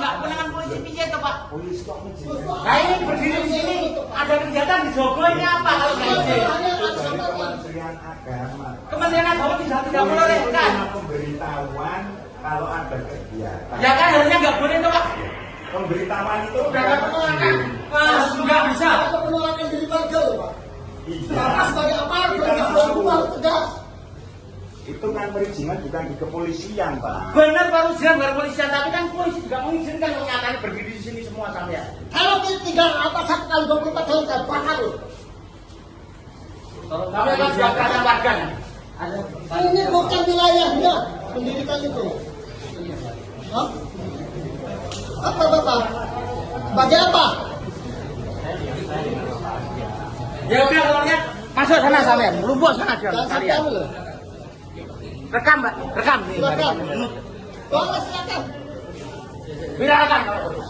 nggak kewenangan polisi piye toh Pak? Polisi kok ngizin? Nah ini berdiri di sini ada kegiatan di Jogo ini apa kalau nggak izin? Dari Kementerian Agama. Kementerian Agama tidak boleh kan? Pemberitahuan kalau ada kegiatan. Ya kan harusnya nggak boleh toh Pak? Pemberitahuan itu Udah nggak penolakan. Nggak bisa. Ada penolakan dari warga loh Pak. Iya. Bapak sebagai aparat harus tegas. Itu kan perizinan bukan di kepolisian, Pak. Benar Pak Rusian, baru polisian, tapi kan polisi juga mengizinkan menyatakan berdiri di sini semua sampean. Kalau tinggal atas 1 kali 24 tahun saya bakar loh. Sampai kan sudah kerajaan warga. Ini bukan wilayahnya pendidikan itu. Hah? Apa Bapak? Sebagai apa? Ya udah kalau lihat masuk sana sampean, lumbuk sana Jangan sampai kalian. anu loh. Rekam Mbak, rekam. Silakan. Boleh silakan. Silakan.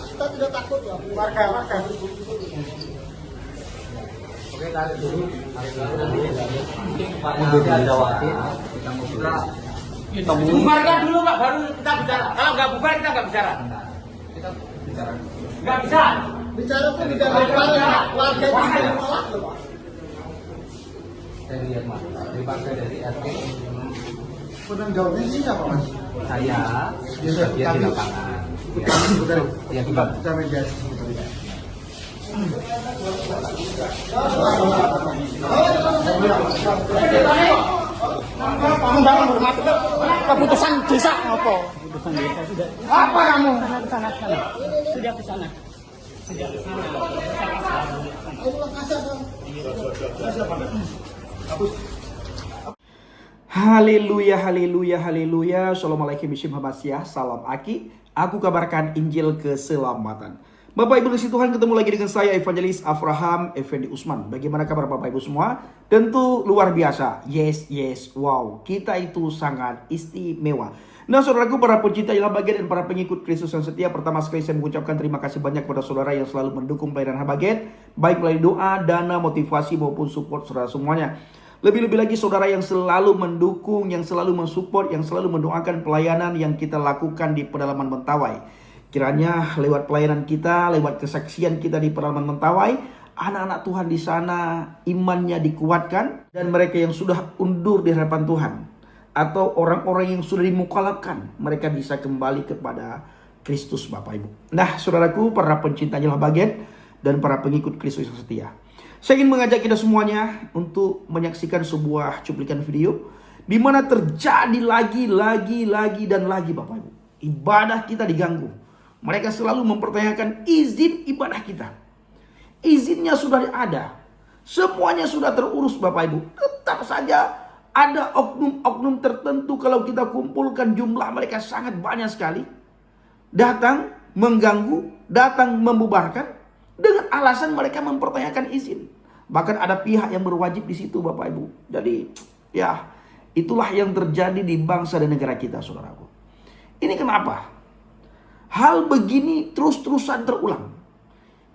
Kita tidak takut ya. Warga. Oke, tarik dulu. Pak Nanti ada waktu. Kita mau ketemu. Bubarkan dulu Pak, baru kita bicara. Kalau nggak bubar kita nggak bicara. Kita bicara. Nggak bisa. Bicara pun tidak bareng warga itu tidak menolak loh Pak. Saya lihat Mas, dipakai dari RT. Penanggung jawabnya sih siapa Mas? Saya bagian di lapangan. Ya, Kita mediasi sebetulnya. Membangun hormati keputusan desa apa? Keputusan desa sudah. Apa kamu? Sana. Sudah ke sana. Haleluya, haleluya, haleluya. Assalamualaikum warahmatullahi wabarakatuh. Salam Aki. Aku kabarkan Injil keselamatan. Bapak Ibu kasih Tuhan, ketemu lagi dengan saya Evangelis Avraham Effendi Usman. Bagaimana kabar Bapak Ibu semua? Tentu luar biasa. Yes, wow. Kita itu sangat istimewa. Nah saudaraku, para pencinta Ilahi Baget dan para pengikut Kristus yang setia, pertama sekali saya mengucapkan terima kasih banyak kepada saudara yang selalu mendukung pelayanan Baget, baik melalui doa, dana, motivasi maupun support saudara semuanya. Lebih-lebih lagi saudara yang selalu mendukung, yang selalu mensupport, yang selalu mendoakan pelayanan yang kita lakukan di pedalaman Mentawai. Kiranya lewat pelayanan kita, lewat kesaksian kita di pedalaman Mentawai, anak-anak Tuhan di sana imannya dikuatkan, dan mereka yang sudah undur di hadapan Tuhan atau orang-orang yang sudah dimukalafkan, mereka bisa kembali kepada Kristus Bapak Ibu. Nah saudaraku, para pencinta Ilahi Baget dan para pengikut Kristus yang setia, saya ingin mengajak kita semuanya untuk menyaksikan sebuah cuplikan video di mana terjadi lagi dan lagi Bapak Ibu, ibadah kita diganggu. Mereka selalu mempertanyakan izin ibadah kita. Izinnya sudah ada, semuanya sudah terurus Bapak Ibu. Tetap saja ada oknum-oknum tertentu, kalau kita kumpulkan jumlah mereka sangat banyak sekali, datang mengganggu, datang membubarkan dengan alasan mereka mempertanyakan izin. Bahkan ada pihak yang berwajib di situ Bapak Ibu. Jadi ya itulah yang terjadi di bangsa dan negara kita saudaraku. Ini kenapa? Hal begini terus-terusan terulang.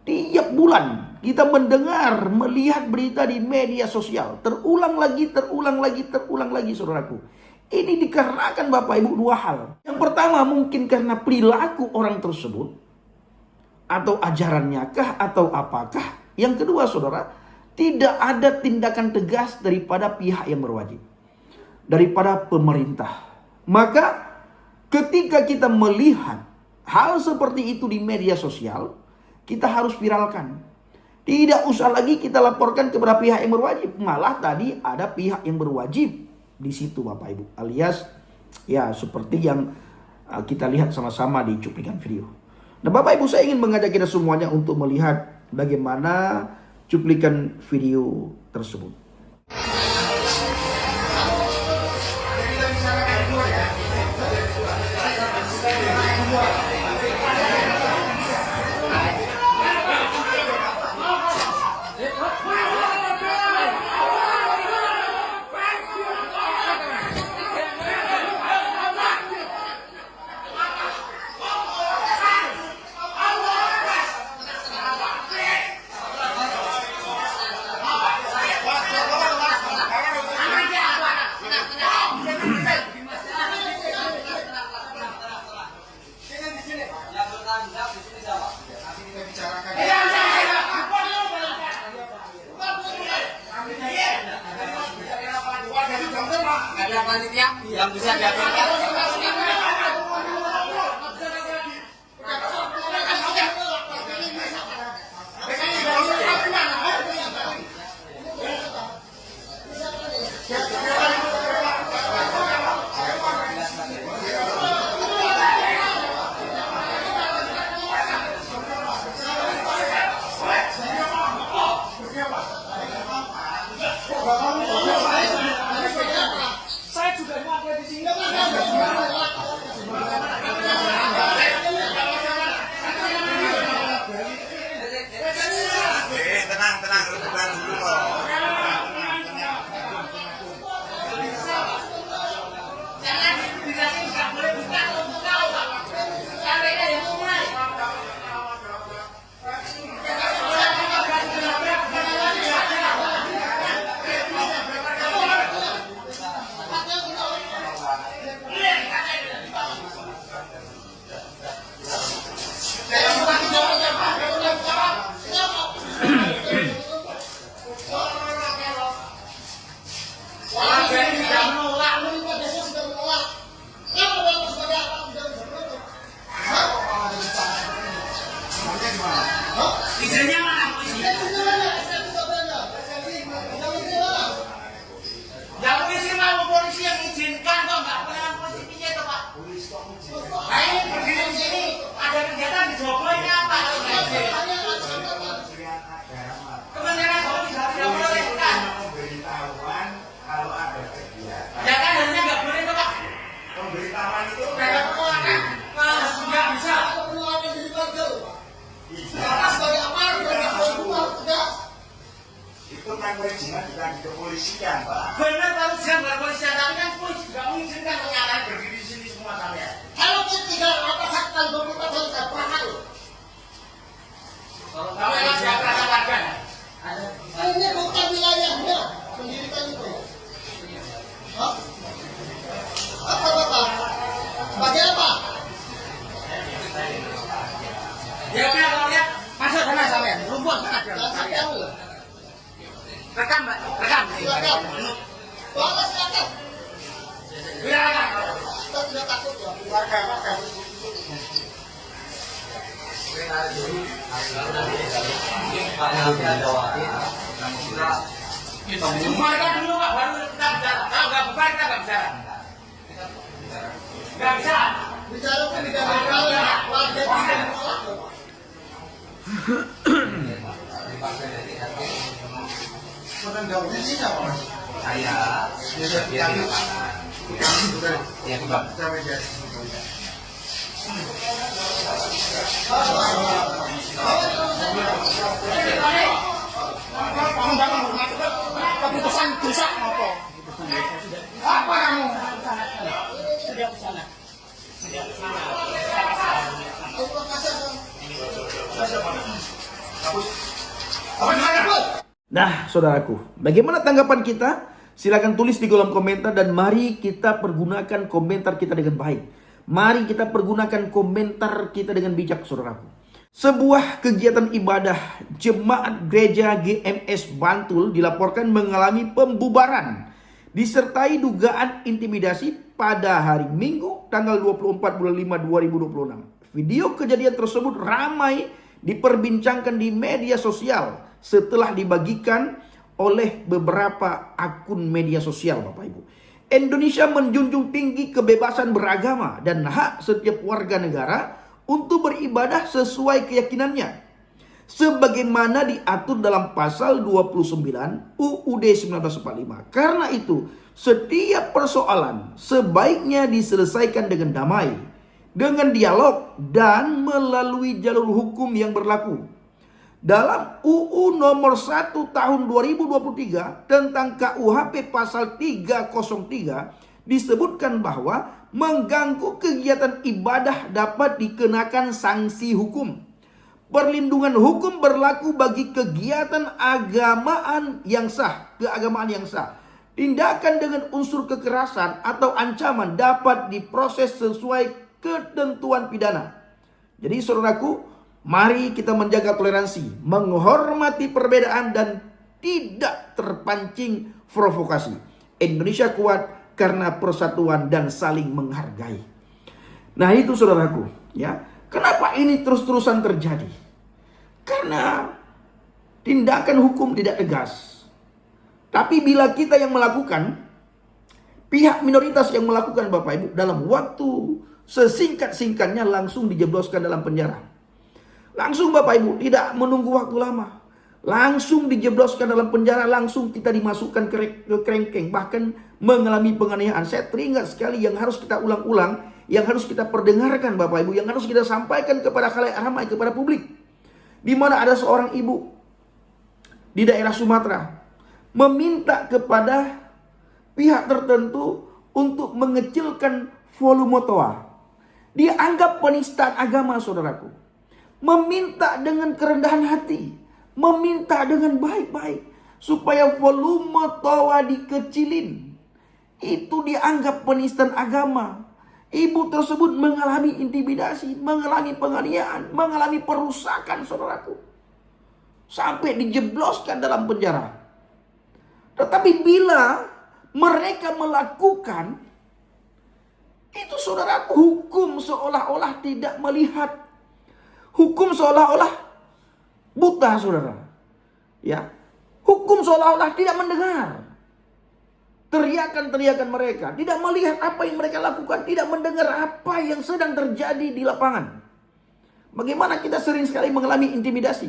Tiap bulan kita mendengar, melihat berita di media sosial. Terulang lagi saudaraku. Ini dikarenakan Bapak Ibu dua hal. Yang pertama mungkin karena perilaku orang tersebut, atau ajarannya kah, atau apakah. Yang kedua saudara, tidak ada tindakan tegas daripada pihak yang berwajib, daripada pemerintah. Maka ketika kita melihat hal seperti itu di media sosial, kita harus viralkan. Tidak usah lagi kita laporkan kepada pihak yang berwajib. Malah tadi ada pihak yang berwajib di situ Bapak Ibu. Alias ya seperti yang kita lihat sama-sama di cuplikan video. Nah Bapak Ibu, saya ingin mengajak kita semuanya untuk melihat bagaimana cuplikan video tersebut. panitia yang bisa diaturkan. Saya juga mau ada di sini. Tenang, lu bukan dulu kok. Izinnya mana polisi? Ya polisi mau polisi yang izinkan kok nggak boleh polisi piye toh Pak? Nah ini berdiri di sini ada kegiatan di Jogo ini apa? Kementerian Polisi tidak boleh kan? Pemberitahuan kalau ada kegiatan. Ya kan harusnya nggak boleh toh Pak? Pemberitahuan itu Nggak bisa. itu kan perizinan bukan di kepolisian, Pak. Benar Pak Ujian berpolisian, tapi kan polisi juga mengizinkan menyalahi berdiri di sini semua kalian. Kalau tidak atasan pemerintah saya tidak pernah. Kalau yang tidak pernah warga. Ini bukan wilayahnya pendidikan itu. Hah? Apa Bapak? Sebagai apa? Ya udah kalau lihat masuk sana sampean, rumput sana. Rekam Mbak, rekam. Silakan. Bapak silakan. Silakan. Kita tidak takut ya. Warga. Mereka dulu Pak, baru kita bicara. Kalau nggak bubar kita nggak bicara. Nggak bisa. Bicara pendidikan warga tidak menolak. Penanggung di sini apa? Saya biar di lapangan. Ya, Bang. Kamu nggak menghormati keputusan desa apa? Apa kamu? Sudah ke sana. Nah, saudaraku, bagaimana tanggapan kita? Silakan tulis di kolom komentar dan mari kita pergunakan komentar kita dengan baik. Mari kita pergunakan komentar kita dengan bijak, saudaraku. Sebuah kegiatan ibadah jemaat gereja GMS Bantul dilaporkan mengalami pembubaran disertai dugaan intimidasi pada hari Minggu tanggal 24 bulan 5 2026. Video kejadian tersebut ramai diperbincangkan di media sosial setelah dibagikan oleh beberapa akun media sosial, Bapak Ibu. Indonesia menjunjung tinggi kebebasan beragama dan hak setiap warga negara untuk beribadah sesuai keyakinannya, sebagaimana diatur dalam pasal 29 UUD 1945. Karena itu, setiap persoalan sebaiknya diselesaikan dengan damai, dengan dialog, dan melalui jalur hukum yang berlaku. Dalam UU nomor 1 tahun 2023 tentang KUHP pasal 303 disebutkan bahwa mengganggu kegiatan ibadah dapat dikenakan sanksi hukum. Perlindungan hukum berlaku bagi kegiatan keagamaan yang sah. Tindakan dengan unsur kekerasan atau ancaman dapat diproses sesuai ketentuan pidana. Jadi saudaraku, mari kita menjaga toleransi, menghormati perbedaan dan tidak terpancing provokasi. Indonesia kuat, karena persatuan dan saling menghargai. Nah itu saudaraku, ya. Kenapa ini terus-terusan terjadi? Karena tindakan hukum tidak tegas. Tapi bila kita yang melakukan, pihak minoritas yang melakukan Bapak Ibu, dalam waktu sesingkat-singkatnya langsung dijebloskan dalam penjara. Langsung Bapak Ibu, tidak menunggu waktu lama. Langsung dijebloskan dalam penjara, langsung kita dimasukkan ke kerengkeng, bahkan mengalami penganiayaan. Saya teringat sekali yang harus kita ulang-ulang, yang harus kita perdengarkan Bapak Ibu, yang harus kita sampaikan kepada khalayak ramai, kepada publik. Di mana ada seorang ibu di daerah Sumatera meminta kepada pihak tertentu untuk mengecilkan volume toa. Dia anggap penistaan agama, saudaraku. Meminta dengan kerendahan hati, meminta dengan baik-baik supaya volume toa dikecilin. Itu dianggap penistaan agama. Ibu tersebut mengalami intimidasi, mengalami penganiayaan, mengalami perusakan, saudaraku. Sampai dijebloskan dalam penjara. Tetapi bila mereka melakukan itu, saudaraku, hukum seolah-olah tidak melihat. Hukum seolah-olah buta, saudara. Ya, hukum seolah-olah tidak mendengar teriakan-teriakan mereka, tidak melihat apa yang mereka lakukan, tidak mendengar apa yang sedang terjadi di lapangan. Bagaimana kita sering sekali mengalami intimidasi.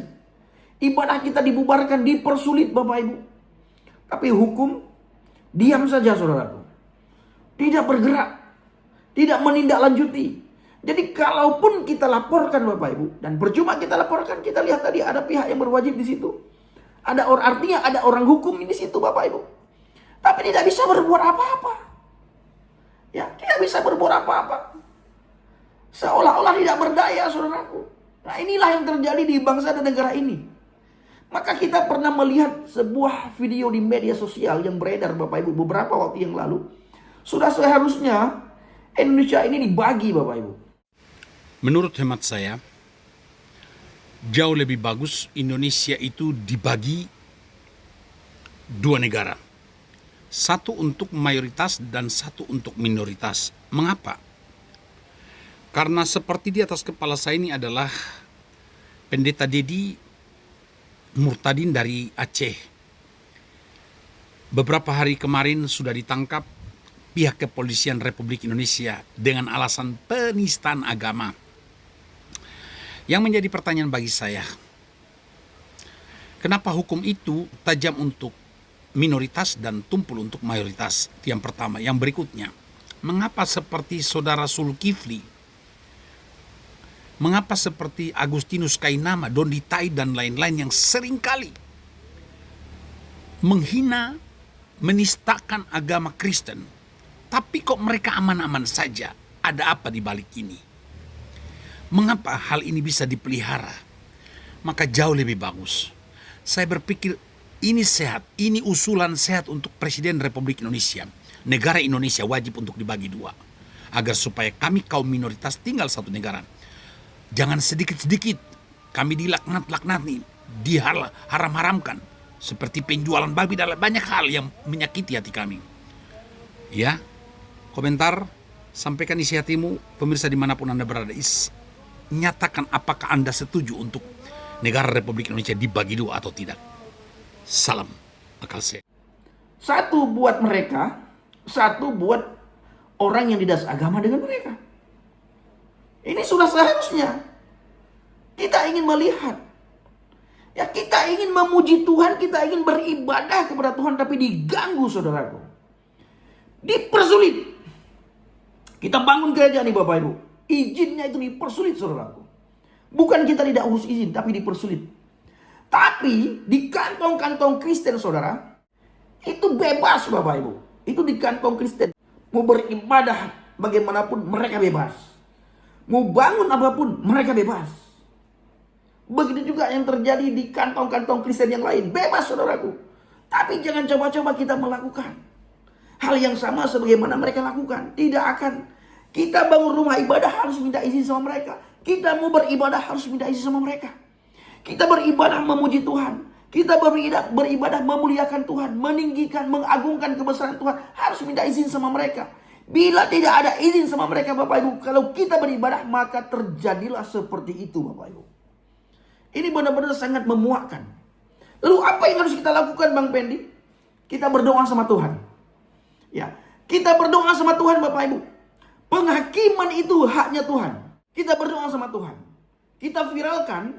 Ibadah kita dibubarkan, dipersulit Bapak Ibu. Tapi hukum diam saja, saudaraku. Tidak bergerak, tidak menindaklanjuti. Jadi kalaupun kita laporkan Bapak Ibu, dan percuma kita laporkan, kita lihat tadi ada pihak yang berwajib di situ. Artinya ada orang hukum di situ Bapak Ibu. Tapi tidak bisa berbuat apa-apa. Ya, tidak bisa berbuat apa-apa. Seolah-olah tidak berdaya, saudaraku. Nah, inilah yang terjadi di bangsa dan negara ini. Maka kita pernah melihat sebuah video di media sosial yang beredar Bapak Ibu beberapa waktu yang lalu. Sudah seharusnya Indonesia ini dibagi Bapak Ibu. Menurut hemat saya, jauh lebih bagus Indonesia itu dibagi dua negara. Satu untuk mayoritas dan satu untuk minoritas. Mengapa? Karena seperti di atas kepala saya ini adalah Pendeta Dedi Murtadin dari Aceh. Beberapa hari kemarin sudah ditangkap pihak kepolisian Republik Indonesia dengan alasan penistaan agama. Yang menjadi pertanyaan bagi saya, kenapa hukum itu tajam untuk minoritas dan tumpul untuk mayoritas? Itu yang pertama. Yang berikutnya, mengapa seperti saudara Zulkifli, mengapa seperti Agustinus Kainama, Dondi Tai dan lain-lain yang seringkali menghina, menistakan agama Kristen, tapi kok mereka aman-aman saja? Ada apa di balik ini? Mengapa hal ini bisa dipelihara? Maka jauh lebih bagus, saya berpikir ini sehat, ini usulan sehat untuk Presiden Republik Indonesia. Negara Indonesia wajib untuk dibagi dua, agar supaya kami kaum minoritas tinggal satu negara. Jangan sedikit-sedikit kami dilaknat-laknati, diharam-haramkan, seperti penjualan babi dan banyak hal yang menyakiti hati kami. Ya, komentar, sampaikan isi hatimu, pemirsa dimanapun Anda berada. Nyatakan apakah Anda setuju untuk negara Republik Indonesia dibagi dua atau tidak. Salam akal sehat. Satu buat mereka, satu buat orang yang tidak seagama dengan mereka. Ini sudah seharusnya. Kita ingin melihat. Ya, kita ingin memuji Tuhan, kita ingin beribadah kepada Tuhan, tapi diganggu, saudaraku. Dipersulit. Kita bangun gereja nih Bapak Ibu. Izinnya itu dipersulit, saudaraku. Bukan kita tidak urus izin, tapi dipersulit. Tapi di kantong-kantong Kristen, saudara, itu bebas Bapak Ibu. Itu di kantong Kristen. Mau beribadah bagaimanapun mereka bebas. Mau bangun apapun mereka bebas. Begitu juga yang terjadi di kantong-kantong Kristen yang lain. Bebas, saudaraku. Tapi jangan coba-coba kita melakukan hal yang sama sebagaimana mereka lakukan. Tidak akan. Kita bangun rumah ibadah harus minta izin sama mereka. Kita mau beribadah harus minta izin sama mereka. Kita beribadah memuji Tuhan. Kita beribadah memuliakan Tuhan, meninggikan, mengagungkan kebesaran Tuhan, harus minta izin sama mereka. Bila tidak ada izin sama mereka Bapak Ibu, kalau kita beribadah maka terjadilah seperti itu Bapak Ibu. Ini benar-benar sangat memuakkan. Lalu apa yang harus kita lakukan Bang Pendi? Kita berdoa sama Tuhan. Ya, kita berdoa sama Tuhan Bapak Ibu. Penghakiman itu haknya Tuhan. Kita berdoa sama Tuhan. Kita viralkan,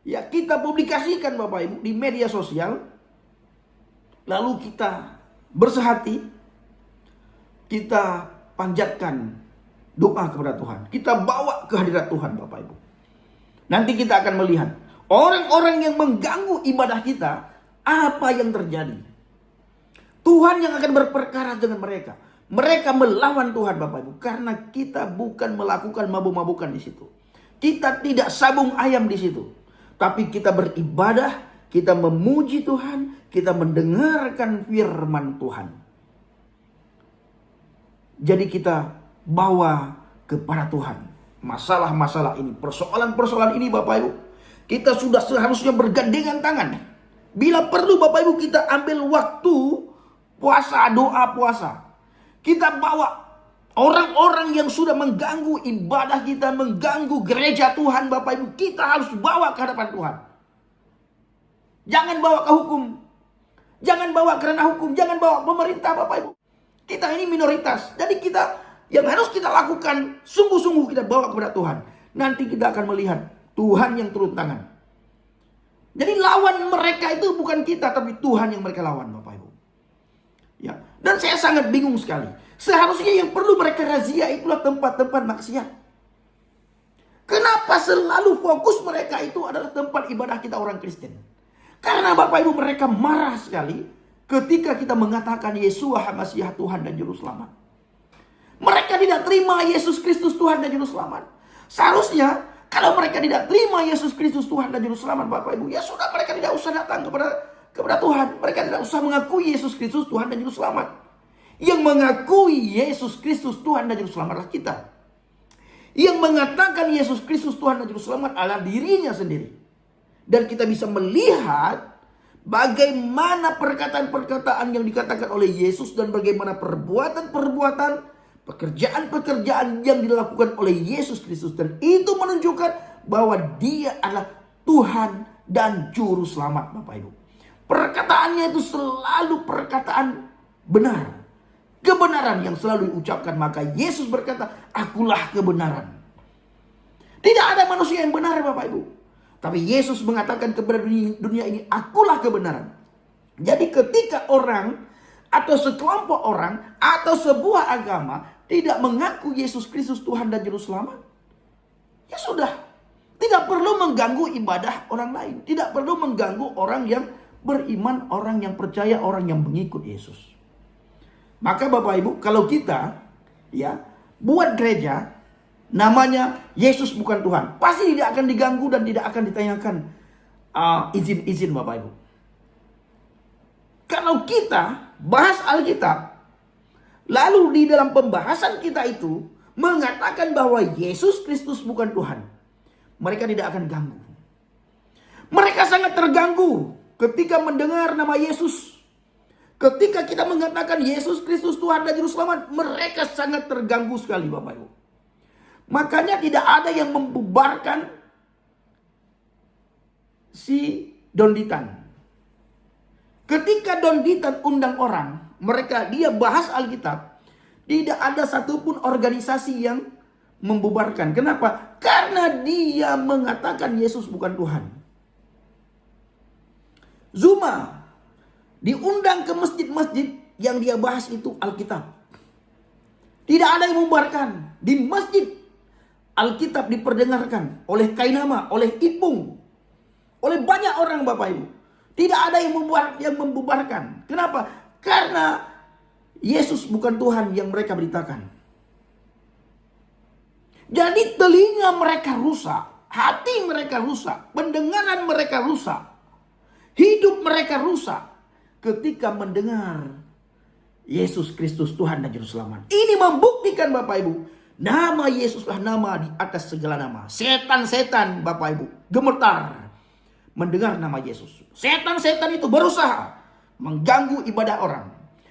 ya kita publikasikan Bapak Ibu di media sosial. Lalu kita bersehati, kita panjatkan doa kepada Tuhan. Kita bawa ke hadirat Tuhan Bapak Ibu. Nanti kita akan melihat orang-orang yang mengganggu ibadah kita, apa yang terjadi. Tuhan yang akan berperkara dengan mereka. Mereka melawan Tuhan Bapak Ibu. Karena kita bukan melakukan mabuk-mabukan di situ. Kita tidak sabung ayam di situ. Tapi kita beribadah, kita memuji Tuhan, kita mendengarkan firman Tuhan. Jadi kita bawa kepada Tuhan masalah-masalah ini, persoalan-persoalan ini Bapak Ibu. Kita sudah seharusnya bergandengan tangan. Bila perlu Bapak Ibu kita ambil waktu puasa, doa puasa. Kita bawa orang-orang yang sudah mengganggu ibadah kita, mengganggu gereja Tuhan Bapak Ibu. Kita harus bawa ke hadapan Tuhan. Jangan bawa ke hukum. Jangan bawa kerana hukum. Jangan bawa pemerintah Bapak Ibu. Kita ini minoritas. Jadi yang harus kita lakukan, sungguh-sungguh kita bawa kepada Tuhan. Nanti kita akan melihat Tuhan yang turun tangan. Jadi lawan mereka itu bukan kita, tapi Tuhan yang mereka lawan Bapak Ibu. Ya. Dan saya sangat bingung sekali. Seharusnya yang perlu mereka razia itulah tempat-tempat maksiat. Kenapa selalu fokus mereka itu adalah tempat ibadah kita orang Kristen? Karena Bapak Ibu mereka marah sekali ketika kita mengatakan Yesua Masiah Tuhan dan Juru Selamat. Mereka tidak terima Yesus Kristus Tuhan dan Juru Selamat. Seharusnya kalau mereka tidak terima Yesus Kristus Tuhan dan Juru Selamat Bapak Ibu, ya sudah mereka tidak usah datang kepada Tuhan. Mereka tidak usah mengakui Yesus Kristus Tuhan dan Juru Selamat. Yang mengakui Yesus Kristus Tuhan dan Juru Selamatlah kita. Yang mengatakan Yesus Kristus Tuhan dan Juru Selamat adalah dirinya sendiri. Dan kita bisa melihat bagaimana perkataan-perkataan yang dikatakan oleh Yesus dan bagaimana perbuatan-perbuatan, pekerjaan-pekerjaan yang dilakukan oleh Yesus Kristus. Dan itu menunjukkan bahwa dia adalah Tuhan dan Juru Selamat Bapak Ibu. Perkataannya itu selalu perkataan benar. Kebenaran yang selalu diucapkan. Maka Yesus berkata, akulah kebenaran. Tidak ada manusia yang benar Bapak Ibu. Tapi Yesus mengatakan kepada dunia ini, akulah kebenaran. Jadi ketika orang atau sekelompok orang atau sebuah agama tidak mengaku Yesus Kristus Tuhan dan Juru Selamat, ya sudah. Tidak perlu mengganggu ibadah orang lain. Tidak perlu mengganggu orang yang beriman, orang yang percaya, orang yang mengikut Yesus. Maka Bapak Ibu, kalau kita ya buat gereja namanya Yesus bukan Tuhan, pasti tidak akan diganggu dan tidak akan ditanyakan izin-izin Bapak Ibu. Kalau kita bahas Alkitab, lalu di dalam pembahasan kita itu mengatakan bahwa Yesus Kristus bukan Tuhan, mereka tidak akan ganggu. Mereka sangat terganggu ketika mendengar nama Yesus. Ketika kita mengatakan Yesus Kristus Tuhan dan Juru Selamat, mereka sangat terganggu sekali Bapak Ibu. Makanya tidak ada yang membubarkan si Don Ditan. Ketika Don Ditan undang orang, dia bahas Alkitab, tidak ada satupun organisasi yang membubarkan. Kenapa? Karena dia mengatakan Yesus bukan Tuhan. Zuma diundang ke masjid-masjid yang dia bahas itu Alkitab. Tidak ada yang membubarkan. Di masjid Alkitab diperdengarkan oleh Kainama, oleh Ipung, oleh banyak orang Bapak Ibu. Tidak ada yang membubarkan. Kenapa? Karena Yesus bukan Tuhan yang mereka beritakan. Jadi telinga mereka rusak, hati mereka rusak, pendengaran mereka rusak, hidup mereka rusak ketika mendengar Yesus Kristus Tuhan dan Juru Selamat. Ini membuktikan Bapak Ibu, nama Yesuslah nama di atas segala nama. Setan-setan Bapak Ibu gemetar. mendengar nama Yesus. Setan-setan itu berusaha mengganggu ibadah orang.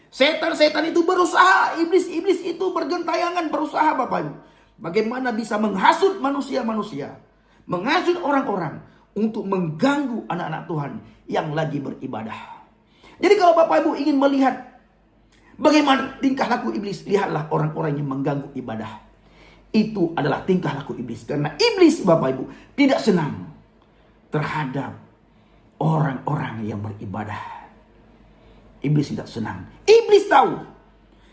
Setan-setan itu berusaha, iblis-iblis itu bergentayangan berusaha Bapak Ibu. Bagaimana bisa menghasut manusia-manusia, menghasut orang-orang untuk mengganggu anak-anak Tuhan yang lagi beribadah. Jadi kalau Bapak Ibu ingin melihat bagaimana tingkah laku iblis, lihatlah orang-orang yang mengganggu ibadah. Itu adalah tingkah laku iblis. Karena iblis Bapak Ibu tidak senang terhadap orang-orang yang beribadah. Iblis tidak senang. Iblis tahu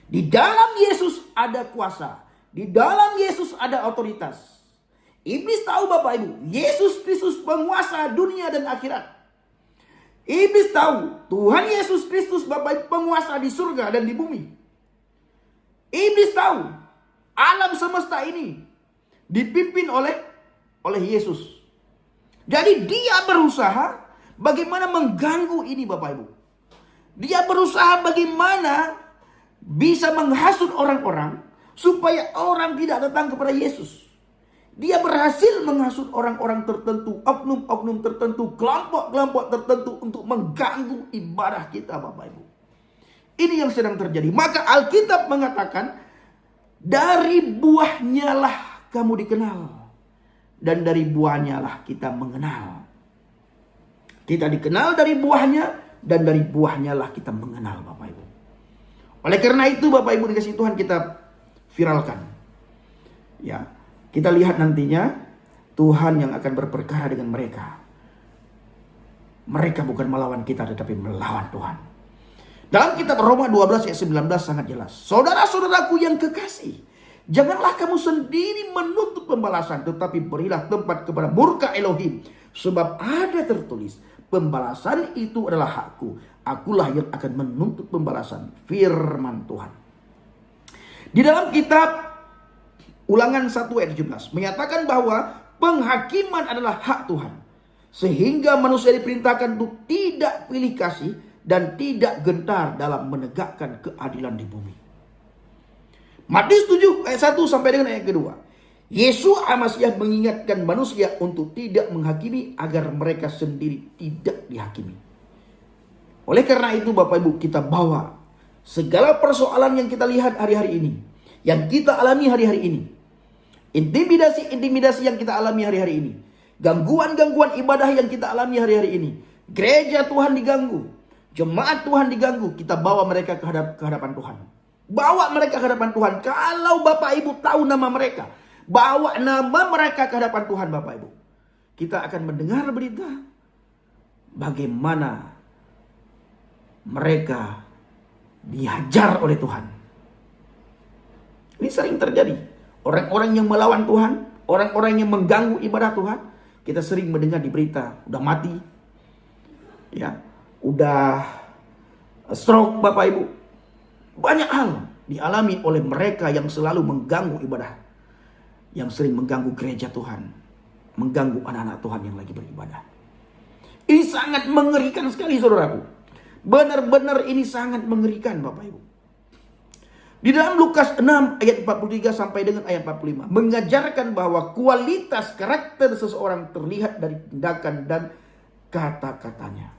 di dalam Yesus ada kuasa. Di dalam Yesus ada otoritas. Iblis tahu Bapak Ibu, Yesus Kristus penguasa dunia dan akhirat. Iblis tahu Tuhan Yesus Kristus Bapak Ibu penguasa di surga dan di bumi. Iblis tahu alam semesta ini dipimpin oleh Yesus. Jadi dia berusaha bagaimana mengganggu ini Bapak Ibu. Dia berusaha bagaimana bisa menghasut orang-orang supaya orang tidak datang kepada Yesus. Dia berhasil menghasut orang-orang tertentu, oknum-oknum tertentu, kelompok-kelompok tertentu untuk mengganggu ibadah kita Bapak Ibu. Ini yang sedang terjadi. Maka Alkitab mengatakan, dari buahnya lah kamu dikenal. Dan dari buahnya lah kita mengenal. Kita dikenal dari buahnya, dan dari buahnya lah kita mengenal Bapak Ibu. Oleh karena itu Bapak Ibu dikasih Tuhan, kita viralkan. Ya, kita lihat nantinya Tuhan yang akan berperkara dengan mereka. Mereka bukan melawan kita tetapi melawan Tuhan. Dalam kitab Roma 12 ayat 19 sangat jelas. Saudara-saudaraku yang kekasih, janganlah kamu sendiri menuntut pembalasan, tetapi berilah tempat kepada murka Elohim. Sebab ada tertulis, pembalasan itu adalah hakku. Akulah yang akan menuntut pembalasan. Firman Tuhan. Di dalam kitab Ulangan 1 ayat 17 menyatakan bahwa penghakiman adalah hak Tuhan. Sehingga manusia diperintahkan untuk tidak pilih kasih dan tidak gentar dalam menegakkan keadilan di bumi. Matius 7 ayat 1 sampai dengan ayat kedua. Yesus Al-Masih mengingatkan manusia untuk tidak menghakimi agar mereka sendiri tidak dihakimi. Oleh karena itu Bapak Ibu, kita bawa segala persoalan yang kita lihat hari-hari ini, yang kita alami hari-hari ini, intimidasi-intimidasi yang kita alami hari-hari ini, gangguan-gangguan ibadah yang kita alami hari-hari ini, gereja Tuhan diganggu, jemaat Tuhan diganggu, kita bawa mereka ke hadapan Tuhan. Bawa mereka ke hadapan Tuhan. Kalau Bapak Ibu tahu nama mereka, bawa nama mereka ke hadapan Tuhan Bapak Ibu. Kita akan mendengar berita bagaimana mereka dihajar oleh Tuhan. Ini sering terjadi. Orang-orang yang melawan Tuhan, orang-orang yang mengganggu ibadah Tuhan, kita sering mendengar di berita, udah mati, ya, udah stroke Bapak Ibu. Banyak hal dialami oleh mereka yang selalu mengganggu ibadah, yang sering mengganggu gereja Tuhan, mengganggu anak-anak Tuhan yang lagi beribadah. Ini sangat mengerikan sekali saudaraku. Benar-benar ini sangat mengerikan Bapak Ibu. Di dalam Lukas 6 ayat 43 sampai dengan ayat 45 mengajarkan bahwa kualitas karakter seseorang terlihat dari tindakan dan kata-katanya.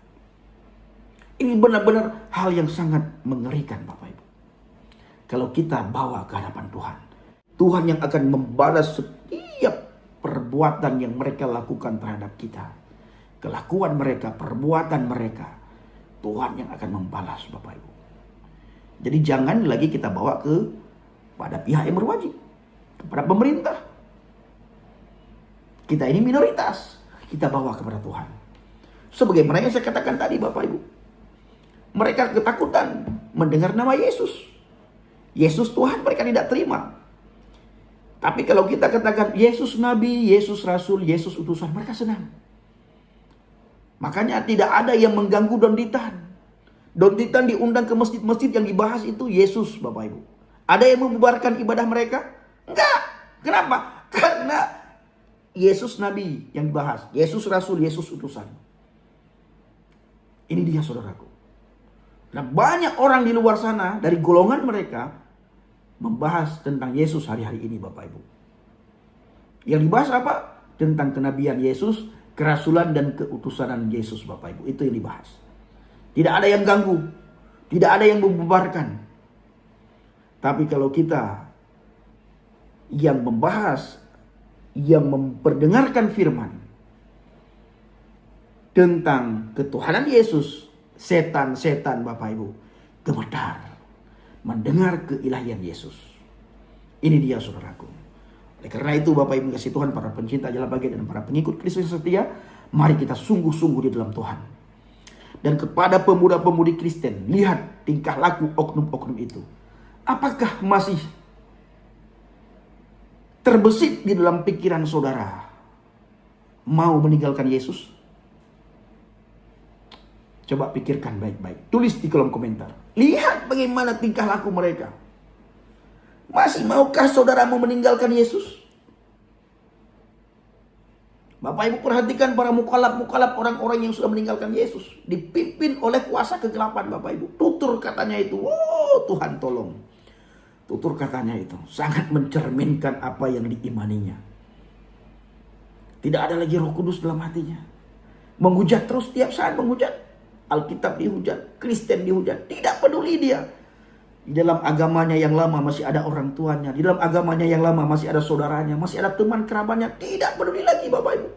Ini benar-benar hal yang sangat mengerikan Bapak Ibu. Kalau kita bawa ke hadapan Tuhan, Tuhan yang akan membalas setiap perbuatan yang mereka lakukan terhadap kita. Kelakuan mereka, perbuatan mereka, Tuhan yang akan membalas Bapak Ibu. Jadi jangan lagi kita bawa pada pihak yang berwajib, kepada pemerintah. Kita ini minoritas, kita bawa kepada Tuhan. Sebagaimana yang saya katakan tadi Bapak Ibu. Mereka ketakutan mendengar nama Yesus. Yesus Tuhan mereka tidak terima. Tapi kalau kita katakan Yesus Nabi, Yesus Rasul, Yesus utusan, mereka senang. Makanya tidak ada yang mengganggu Donditan. Donditan diundang ke masjid-masjid yang dibahas itu Yesus Bapak Ibu. Ada yang membubarkan ibadah mereka? Enggak. Kenapa? Karena Yesus Nabi yang dibahas. Yesus Rasul, Yesus utusan. Ini dia saudaraku. Nah banyak orang di luar sana dari golongan mereka membahas tentang Yesus hari-hari ini Bapak Ibu. Yang dibahas apa? Tentang kenabian Yesus kerasulan dan keutusanan Yesus Bapak Ibu. Itu yang dibahas. Tidak ada yang ganggu. Tidak ada yang membubarkan. Tapi kalau kita yang membahas, yang memperdengarkan firman tentang ketuhanan Yesus, setan-setan Bapak Ibu gemetar mendengar keilahian Yesus. Ini dia saudaraku. Oleh karena itu Bapak Ibu kasih Tuhan, para pencinta Jala Baget dan para pengikut Kristus yang setia, mari kita sungguh-sungguh di dalam Tuhan. Dan kepada pemuda-pemudi Kristen, lihat tingkah laku oknum-oknum itu. Apakah masih terbesit di dalam pikiran saudara mau meninggalkan Yesus? Coba pikirkan baik-baik. Tulis di kolom komentar. Lihat bagaimana tingkah laku mereka. Masih maukah saudara mau meninggalkan Yesus? Bapak Ibu perhatikan para mukalab orang-orang yang sudah meninggalkan Yesus. Dipimpin oleh kuasa kegelapan Bapak Ibu. Tutur katanya itu. Oh Tuhan tolong. Tutur katanya itu sangat mencerminkan apa yang diimaninya. Tidak ada lagi Roh Kudus dalam hatinya. Menghujat terus, tiap saat menghujat. Alkitab dihujat, Kristen dihujat. Tidak peduli dia. Di dalam agamanya yang lama masih ada orang tuanya. Di dalam agamanya yang lama masih ada saudaranya. Masih ada teman kerabatnya. Tidak peduli lagi Bapak Ibu.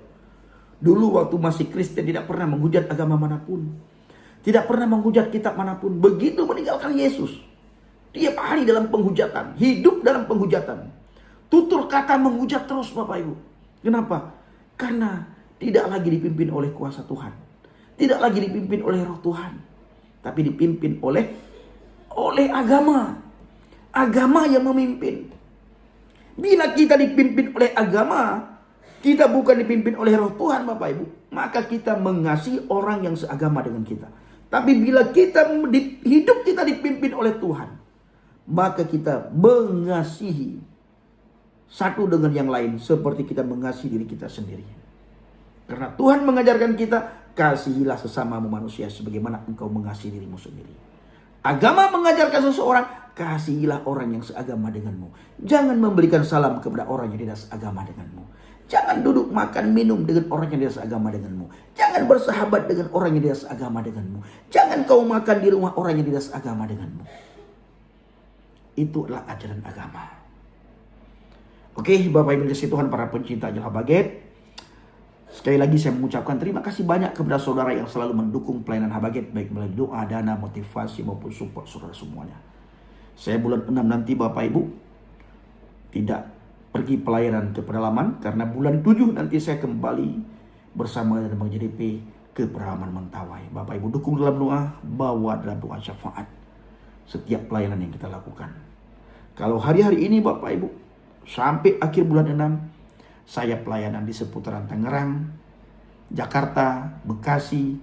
Dulu waktu masih Kristen tidak pernah menghujat agama manapun. Tidak pernah menghujat kitab manapun. Begitu meninggalkan Yesus, tiap hari dalam penghujatan. Hidup dalam penghujatan. Tutur kata menghujat terus Bapak Ibu. Kenapa? Karena tidak lagi dipimpin oleh kuasa Tuhan. Tidak lagi dipimpin oleh Roh Tuhan. Tapi dipimpin oleh agama. Agama yang memimpin. Bila kita dipimpin oleh agama, kita bukan dipimpin oleh Roh Tuhan Bapak Ibu, maka kita mengasihi orang yang seagama dengan kita. Tapi bila hidup kita dipimpin oleh Tuhan, maka kita mengasihi satu dengan yang lain seperti kita mengasihi diri kita sendiri. Karena Tuhan mengajarkan kita, kasihilah sesamamu manusia sebagaimana engkau mengasihi dirimu sendiri. Agama mengajarkan seseorang, kasihilah orang yang seagama denganmu. Jangan memberikan salam kepada orang yang tidak seagama denganmu. Jangan duduk makan minum dengan orang yang tidak seagama denganmu. Jangan bersahabat dengan orang yang tidak seagama denganmu. Jangan kau makan di rumah orang yang tidak seagama denganmu. Itu adalah ajaran agama. Oke, Bapak Ibu kasih Tuhan, para pencinta Jala Baget, sekali lagi saya mengucapkan terima kasih banyak kepada saudara yang selalu mendukung pelayanan Habaget, baik melalui doa, dana, motivasi maupun support saudara semuanya. Saya bulan 6 nanti Bapak Ibu tidak pergi pelayanan ke pedalaman, karena bulan 7 nanti saya kembali bersama dengan Bang JDP ke pedalaman Mentawai. Bapak Ibu dukung dalam doa, bawa dalam doa syafaat setiap pelayanan yang kita lakukan. Kalau hari-hari ini Bapak Ibu sampai akhir bulan 6 saya pelayanan di seputaran Tangerang, Jakarta, Bekasi,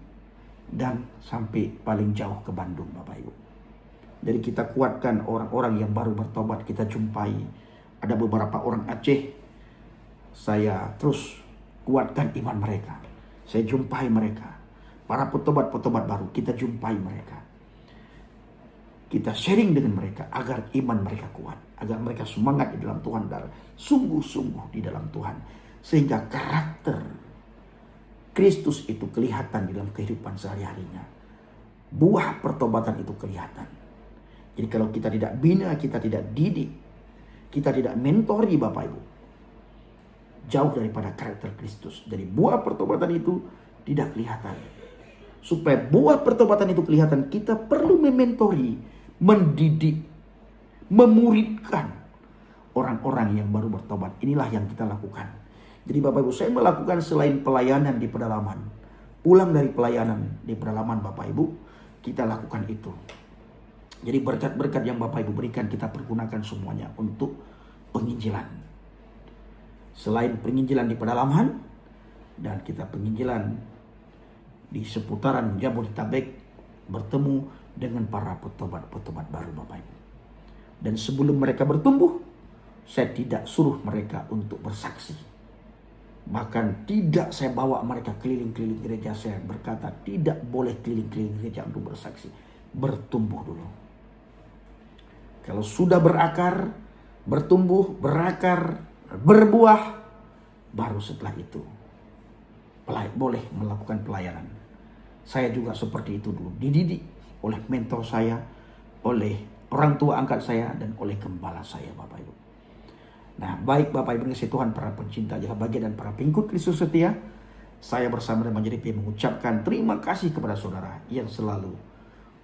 dan sampai paling jauh ke Bandung Bapak Ibu. Jadi kita kuatkan orang-orang yang baru bertobat, kita jumpai. Ada beberapa orang Aceh, saya terus kuatkan iman mereka. Saya jumpai mereka. Para petobat-petobat baru, kita jumpai mereka. Kita sharing dengan mereka agar iman mereka kuat. Agar mereka semangat di dalam Tuhan dan sungguh-sungguh di dalam Tuhan. Sehingga karakter Kristus itu kelihatan di dalam kehidupan sehari-harinya. Buah pertobatan itu kelihatan. Jadi kalau kita tidak bina, kita tidak didik, kita tidak mentori Bapak Ibu, jauh daripada karakter Kristus. Jadi buah pertobatan itu tidak kelihatan. Supaya buah pertobatan itu kelihatan, kita perlu mementori, mendidik, memuridkan orang-orang yang baru bertobat. Inilah yang kita lakukan. Jadi Bapak Ibu, saya melakukan selain pelayanan di pedalaman, pulang dari pelayanan di pedalaman Bapak Ibu, kita lakukan itu. Jadi berkat-berkat yang Bapak Ibu berikan kita pergunakan semuanya untuk penginjilan. Selain penginjilan di pedalaman, dan kita penginjilan di seputaran Jabodetabek, bertemu dengan para petobat-petobat baru Bapak Ibu. Dan sebelum mereka bertumbuh, saya tidak suruh mereka untuk bersaksi. Bahkan tidak saya bawa mereka keliling-keliling gereja. Saya berkata tidak boleh keliling-keliling gereja untuk bersaksi. Bertumbuh dulu. Kalau sudah berakar, bertumbuh, berakar, berbuah, baru setelah itu boleh melakukan pelayanan. Saya juga seperti itu dulu, dididik oleh mentor saya, oleh orang tua angkat saya, dan oleh gembala saya, Bapak Ibu. Nah, baik Bapak Ibu kasih Tuhan, para pencinta jala bagian dan para pengikut Kristus setia, saya bersama dengan JDP mengucapkan terima kasih kepada saudara yang selalu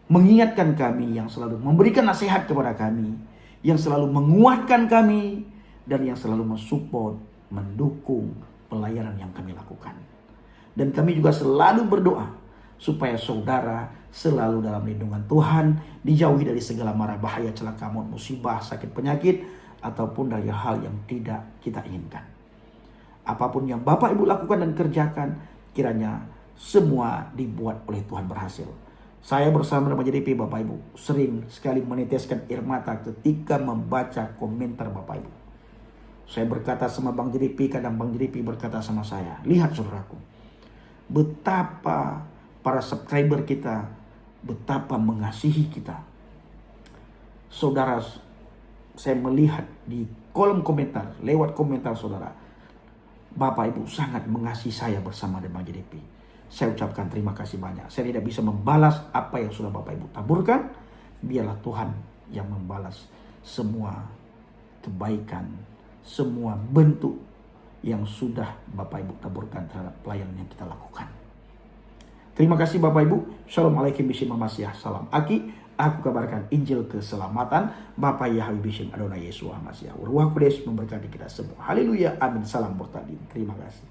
mengingatkan kami, yang selalu memberikan nasihat kepada kami, yang selalu menguatkan kami, dan yang selalu mensupport, mendukung pelayanan yang kami lakukan. Dan kami juga selalu berdoa supaya saudara selalu dalam lindungan Tuhan, dijauhi dari segala mara bahaya, celaka maut, musibah, sakit, penyakit, ataupun dari hal yang tidak kita inginkan. Apapun yang Bapak Ibu lakukan dan kerjakan, kiranya semua dibuat oleh Tuhan berhasil. Saya bersama dengan JDP, Bapak Ibu, sering sekali meneteskan air mata ketika membaca komentar Bapak Ibu. Saya berkata sama Bang JDP, kadang Bang JDP berkata sama saya, lihat saudaraku, betapa para subscriber kita, betapa mengasihi kita. Saudara, saya melihat di kolom komentar, lewat komentar saudara, Bapak Ibu sangat mengasihi saya bersama dengan JDP. Saya ucapkan terima kasih banyak. Saya tidak bisa membalas apa yang sudah Bapak Ibu taburkan. Biarlah Tuhan yang membalas semua kebaikan, semua bentuk yang sudah Bapak Ibu taburkan terhadap pelayanan yang kita lakukan. Terima kasih Bapak Ibu. Assalamualaikum warahmatullahi wabarakatuh. Salam Aki. Aku kabarkan Injil keselamatan. Bapak Yahweh Bishim Adonai Yesus Masya. Ruah Kudus memberkati kita semua. Haleluya. Amin. Salam bertanding. Terima kasih.